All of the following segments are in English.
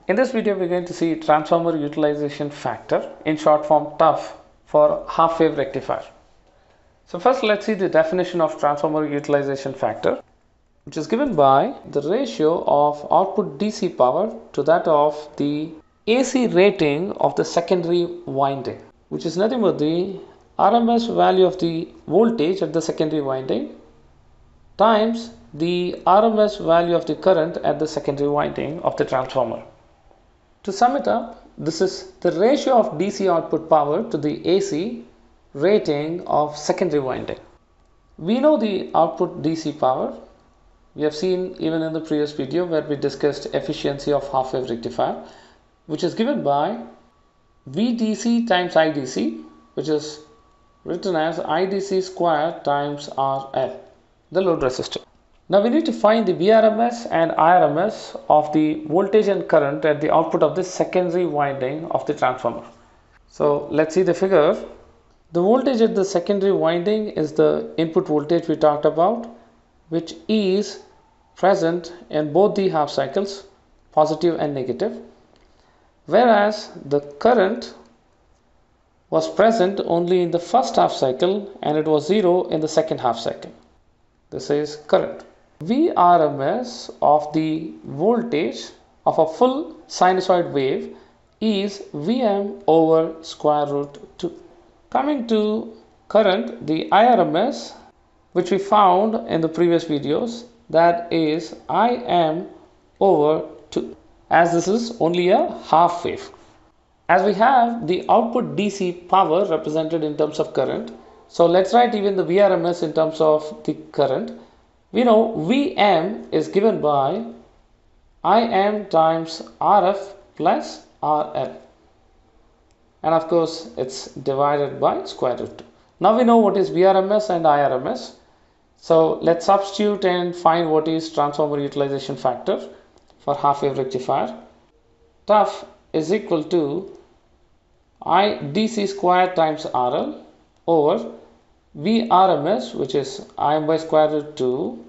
In this video, we're going to see transformer utilization factor, in short form TUF, for half-wave rectifier. So first, let's see the definition of transformer utilization factor, which is given by the ratio of output DC power to that of the AC rating of the secondary winding, which is nothing but the RMS value of the voltage at the secondary winding times the RMS value of the current at the secondary winding of the transformer. To sum it up, this is the ratio of DC output power to the AC rating of secondary winding. We know the output DC power. We have seen even in the previous video where we discussed efficiency of half-wave rectifier, which is given by VDC times IDC, which is written as IDC square times RL, the load resistance. Now we need to find the Vrms and Irms of the voltage and current at the output of the secondary winding of the transformer. So let's see the figure. The voltage at the secondary winding is the input voltage we talked about, which is present in both the half cycles, positive and negative, whereas the current was present only in the first half cycle and it was 0 in the second half cycle. This is current. Vrms of the voltage of a full sinusoid wave is Vm over square root 2. Coming to current, the Irms, which we found in the previous videos, that is Im over 2, as this is only a half wave. As we have the output DC power represented in terms of current, so let's write even the Vrms in terms of the current. We know Vm is given by Im times Rf plus RL, and of course it's divided by square root 2. Now we know what is Vrms and Irms, so let's substitute and find what is transformer utilization factor for half-wave rectifier. TUF is equal to IDC square times RL over Vrms, which is Im by square root 2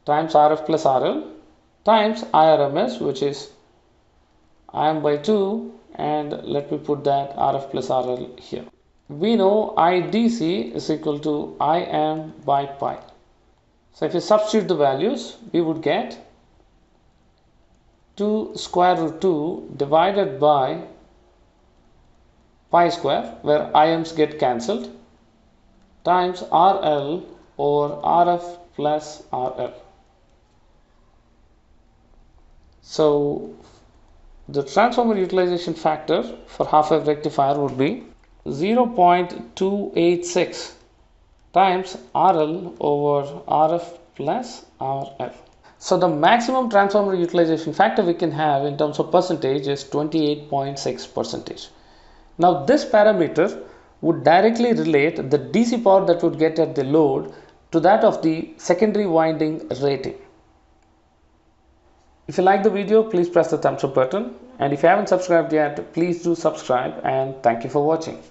times Rf plus RL times Irms, which is Im by 2, and let me put that Rf plus RL here. We know IDC is equal to Im by pi. So if you substitute the values, we would get 2 square root 2 divided by pi square, where Ims get cancelled, times RL over Rf plus RL. So the transformer utilization factor for half-wave rectifier would be 0.286 times RL over Rf plus RL. So the maximum transformer utilization factor we can have in terms of percentage is 28.6%. Now this parameter would directly relate the DC power that would get at the load to that of the secondary winding rating. If you like the video, please press the thumbs up button, and if you haven't subscribed yet, please do subscribe, and thank you for watching.